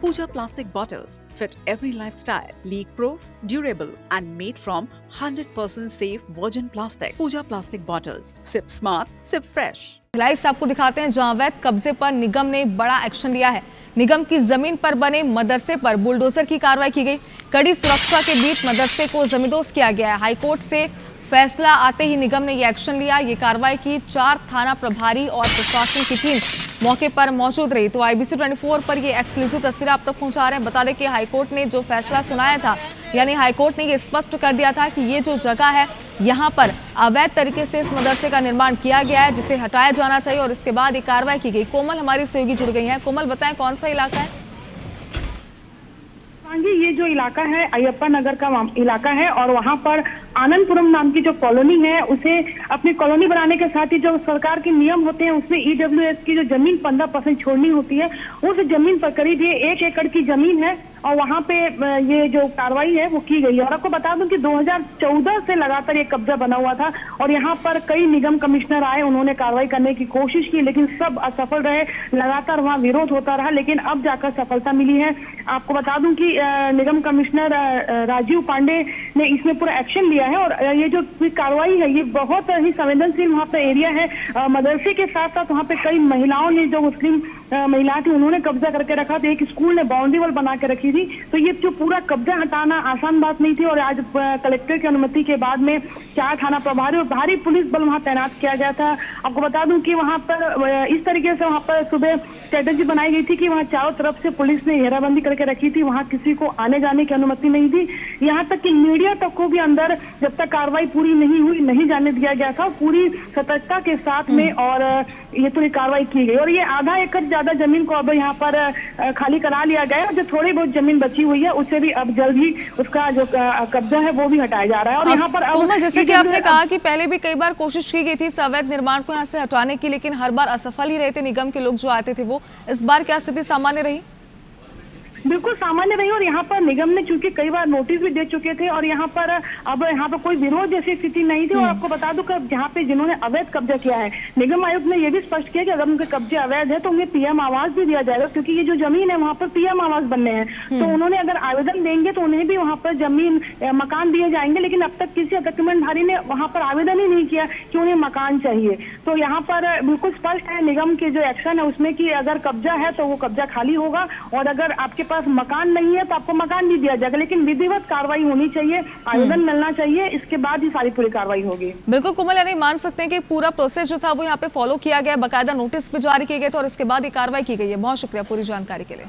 Pooja plastic bottles fit every lifestyle, leak-proof, durable and made from 100% safe virgin plastic. Pooja plastic bottles. Sip smart, sip fresh. हिलाइस आपको दिखाते हैं जहां अवैध कब्जे पर निगम ने बड़ा एक्शन लिया है। निगम की जमीन पर बने मदरसे पर बुलडोजर की कार्रवाई की गई। कड़ी सुरक्षा के बीच मदरसे को जमींदोज किया गया है। हाईकोर्ट से फैसला आते ही निगम ने ये एक्शन लिया। ये कार्रवाई की 4 थाना प्रभारी और प्रशासन की टीम मौके पर मौजूद रही। तो IBC 24 पर ये एक्सक्लूसिव तस्वीरें आप तक पहुंचा रहे हैं। बता दें कि हाईकोर्ट ने जो फैसला सुनाया था, यानी हाईकोर्ट ने ये स्पष्ट कर दिया था कि ये जो जगह है यहाँ पर अवैध तरीके से इस मदरसे का निर्माण किया गया है, जिसे हटाया जाना चाहिए और इसके बाद ये कार्रवाई की गई। कोमल हमारी सहयोगी जुड़ गई है। कोमल, बताएं कौन सा इलाका है? हाँ जी, ये जो इलाका है अयप्पा नगर का इलाका है और वहाँ पर आनंदपुरम नाम की जो कॉलोनी है, उसे अपनी कॉलोनी बनाने के साथ ही जो सरकार के नियम होते हैं उसमें EWS की जो जमीन 15% छोड़नी होती है, उस जमीन पर करीब ये 1 एकड़ की जमीन है और वहाँ पे ये जो कार्रवाई है वो की गई है। और आपको बता दूं कि 2014 से लगातार ये कब्जा बना हुआ था और यहाँ पर कई निगम कमिश्नर आए, उन्होंने कार्रवाई करने की कोशिश की लेकिन सब असफल रहे। लगातार वहाँ विरोध होता रहा लेकिन अब जाकर सफलता मिली है। आपको बता दूं कि निगम कमिश्नर राजीव पांडे ने इसमें पूरा एक्शन लिया है और ये जो कार्रवाई है ये बहुत ही संवेदनशील वहाँ पे एरिया है। मदरसे के साथ साथ वहाँ पे कई महिलाओं ने, जो मुस्लिम महिला थी, उन्होंने कब्जा करके रखा था। एक स्कूल ने बाउंड्री वॉल बना के रखी थी। तो ये जो पूरा कब्जा हटाना आसान बात नहीं थी और आज कलेक्टर की अनुमति के बाद में 4 थाना प्रभारी और भारी पुलिस बल वहाँ तैनात किया गया था। आपको बता दूं कि वहाँ पर इस तरीके से वहाँ पर सुबह स्ट्रेटेजी बनाई गई थी कि वहाँ चारों तरफ से पुलिस ने घेराबंदी करके रखी थी। वहाँ किसी को आने जाने की अनुमति नहीं थी। यहाँ तक कि मीडिया तक को भी अंदर जब तक कार्रवाई पूरी नहीं हुई नहीं जाने दिया गया था। पूरी सतर्कता के साथ में और ये पूरी कार्रवाई की गई और ये आधा एकड़ ज्यादा जमीन को अब यहाँ पर खाली करा लिया गया है और जो थोड़ी बहुत जमीन बची हुई है उससे भी अब जल्द ही उसका जो कब्जा है वो भी हटाया जा रहा है। और यहाँ पर अब जैसे कि आपने कहा कि पहले भी कई बार कोशिश की गई थी इस अवैध निर्माण को यहाँ से हटाने की, लेकिन हर बार असफल ही रहे थे निगम के लोग जो आते थे वो। इस बार क्या स्थिति सामान्य रही? बिल्कुल सामान्य रही और यहाँ पर निगम ने चूंकि कई बार नोटिस भी दे चुके थे और यहाँ पर अब यहाँ पर कोई विरोध जैसी स्थिति नहीं थी। और आपको बता दूं कि जहाँ पे जिन्होंने अवैध कब्जा किया है, निगम आयुक्त ने यह भी स्पष्ट किया कि अगर उनके कब्जे अवैध है तो उन्हें PM आवास भी दिया जाएगा, क्योंकि ये जो जमीन है वहाँ पर PM आवास बनने हैं। तो उन्होंने अगर आवेदन देंगे तो उन्हें भी वहाँ पर जमीन मकान दिए जाएंगे, लेकिन अब तक किसी अतिक्रमणधारी ने वहाँ पर आवेदन ही नहीं किया कि उन्हें मकान चाहिए। तो यहाँ पर बिल्कुल स्पष्ट है निगम के जो एक्शन है उसमें कि अगर कब्जा है तो वो कब्जा खाली होगा और अगर आपके पास मकान नहीं है तो आपको मकान भी दिया जाएगा, लेकिन विधिवत कार्रवाई होनी चाहिए, आवेदन मिलना चाहिए, इसके बाद ही सारी पूरी कार्रवाई होगी। बिल्कुल कोमल, यानी मान सकते हैं कि पूरा प्रोसेस जो था वो यहाँ पे फॉलो किया गया, बकायदा नोटिस भी जारी किए गए थे और इसके बाद ये कार्रवाई की गई है। बहुत शुक्रिया पूरी जानकारी के लिए।